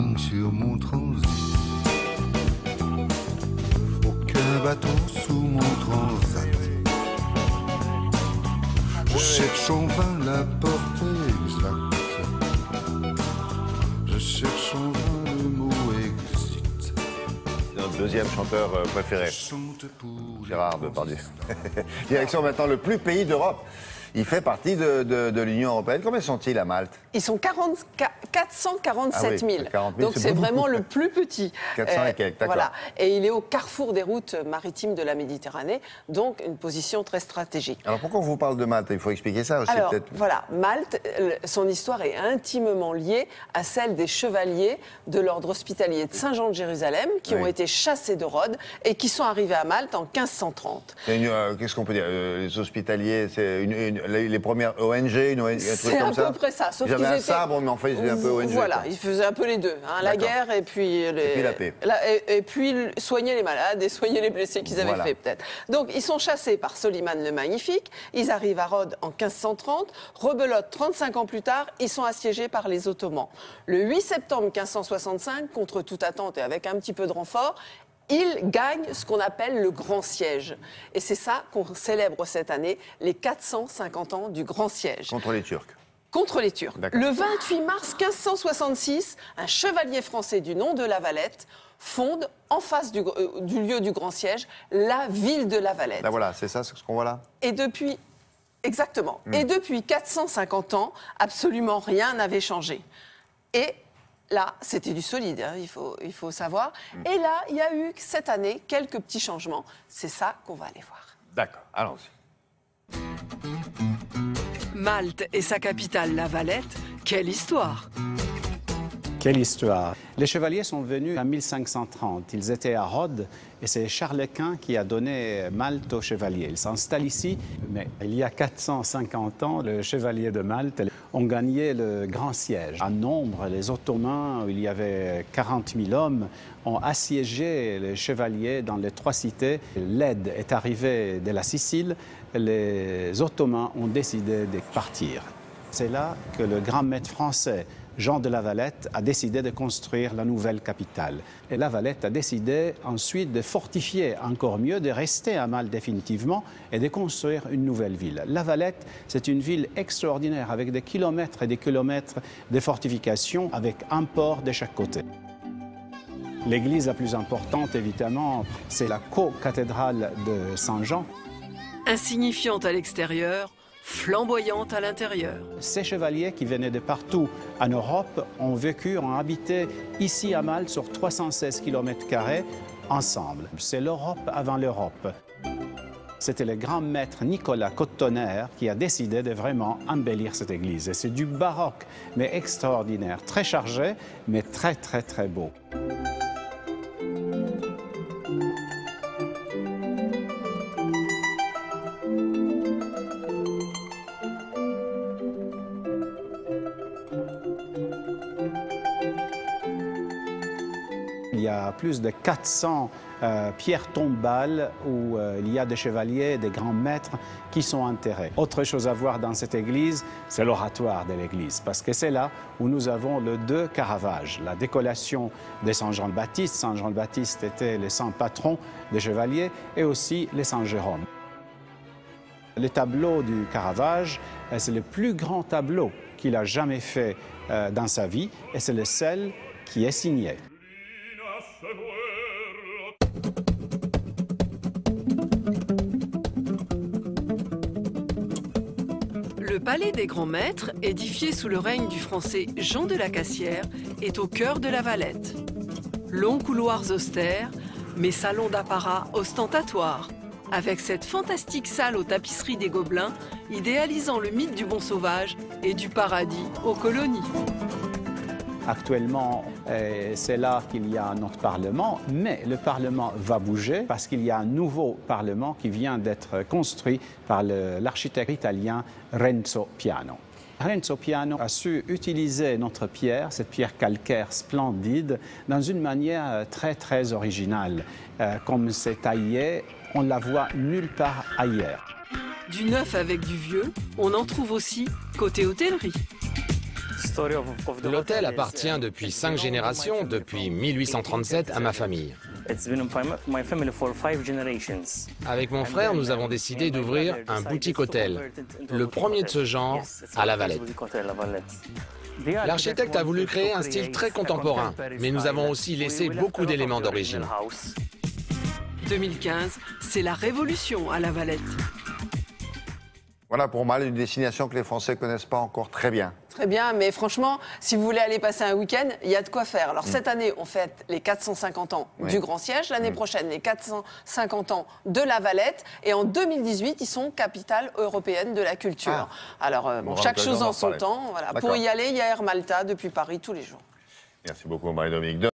ligne sur mon transit. Aucun bateau sous mon transat. Je cherche en vain la portée exacte. Je cherche en vain le mot exit. C'est notre deuxième chanteur préféré, Gérard Depardieu. Direction maintenant le plus pays d'Europe. Il fait partie de l'Union européenne. Combien sont-ils à Malte? Ils sont 447 000. 40 000, donc c'est vraiment le plus petit. 400 et quelques, d'accord. Voilà. Et il est au carrefour des routes maritimes de la Méditerranée, donc une position très stratégique. Alors pourquoi on vous parle de Malte? Il faut expliquer ça aussi. Alors peut-être. voilà, Malte, son histoire est intimement liée à celle des chevaliers de l'ordre hospitalier de Saint-Jean de Jérusalem qui ont été chassés de Rhodes et qui sont arrivés à Malte en 1530. Qu'est-ce qu'on peut dire? Les hospitaliers, c'est les premières ONG, un truc c'est comme ça? C'est à peu près ça. Sauf ils avaient un sabre, mais en fait, ils faisaient un peu ONG. Voilà, quoi. ils faisaient un peu les deux. Hein, la guerre et puis la paix. Et puis soigner les malades et soigner les blessés qu'ils avaient fait, peut-être. Donc, ils sont chassés par Soliman le Magnifique. Ils arrivent à Rhodes en 1530. Rebelote, 35 ans plus tard, ils sont assiégés par les Ottomans. Le 8 septembre 1565, contre toute attente et avec un petit peu de renfort, ils gagnent ce qu'on appelle le Grand Siège. Et c'est ça qu'on célèbre cette année, les 450 ans du Grand Siège. Contre les Turcs. Contre les Turcs. Le 28 mars 1566, un chevalier français du nom de La Valette fonde, en face du lieu du Grand Siège, la ville de La Valette. Là, voilà, c'est ça ce qu'on voit là? Et depuis... Exactement. Et depuis 450 ans, absolument rien n'avait changé. Et... là, c'était du solide, hein, il faut savoir. Et là, il y a eu, cette année, quelques petits changements. C'est ça qu'on va aller voir. D'accord, allons-y. Malte et sa capitale, La Valette, quelle histoire! Quelle histoire! Les chevaliers sont venus en 1530. Ils étaient à Rhodes et c'est Charles Quint qui a donné Malte aux chevaliers. Ils s'installent ici, mais il y a 450 ans, les chevaliers de Malte ont gagné le Grand Siège. En nombre, les Ottomans, où il y avait 40 000 hommes, ont assiégé les chevaliers dans les trois cités. L'aide est arrivée de la Sicile. Les Ottomans ont décidé de partir. C'est là que le grand maître français, Jean de La Valette, a décidé de construire la nouvelle capitale. Et La Valette a décidé ensuite de fortifier encore mieux, de rester à Malte définitivement et de construire une nouvelle ville. La Valette, c'est une ville extraordinaire avec des kilomètres et des kilomètres de fortifications avec un port de chaque côté. L'église la plus importante, évidemment, c'est la co-cathédrale de Saint-Jean. Insignifiante à l'extérieur, flamboyante à l'intérieur. Ces chevaliers qui venaient de partout en Europe ont vécu, ont habité ici à Malte sur 316 km² ensemble. C'est l'Europe avant l'Europe. C'était le grand maître Nicolas Cotonner qui a décidé de vraiment embellir cette église. Et c'est du baroque, mais extraordinaire, très chargé, mais très, très, très beau. Il y a plus de 400 pierres tombales où il y a des chevaliers, des grands maîtres qui sont enterrés. Autre chose à voir dans cette église, c'est l'oratoire de l'église, parce que c'est là où nous avons les deux Caravages, la décollation de Saint Jean le Baptiste. Saint Jean le Baptiste était le saint patron des chevaliers et aussi les Saint Jérôme. Le tableau du Caravage, c'est le plus grand tableau qu'il a jamais fait dans sa vie et c'est le seul qui est signé. Le palais des grands maîtres, édifié sous le règne du français Jean de la Cassière, est au cœur de La Valette. Longs couloirs austères, mais salons d'apparat ostentatoires, avec cette fantastique salle aux tapisseries des Gobelins, idéalisant le mythe du bon sauvage et du paradis aux colonies. Actuellement, c'est là qu'il y a notre Parlement, mais le Parlement va bouger parce qu'il y a un nouveau Parlement qui vient d'être construit par l'architecte italien Renzo Piano. Renzo Piano a su utiliser notre pierre, cette pierre calcaire splendide, dans une manière très, très originale. Comme c'est taillé, on ne la voit nulle part ailleurs. Du neuf avec du vieux, on en trouve aussi côté hôtellerie. L'hôtel appartient depuis 5 générations, depuis 1837, à ma famille. Avec mon frère, nous avons décidé d'ouvrir un boutique-hôtel, le premier de ce genre à La Valette. L'architecte a voulu créer un style très contemporain, mais nous avons aussi laissé beaucoup d'éléments d'origine. 2015, c'est la révolution à La Valette. Voilà pour Malte, une destination que les Français ne connaissent pas encore très bien. Très bien, mais franchement, si vous voulez aller passer un week-end, il y a de quoi faire. Alors cette année, on fête les 450 ans du Grand Siège. L'année prochaine, les 450 ans de La Valette. Et en 2018, ils sont capitale européenne de la culture. Alors, chaque chose en son temps. Voilà. Pour y aller, il y a Air Malta depuis Paris tous les jours. Merci beaucoup, Marie-Dominique.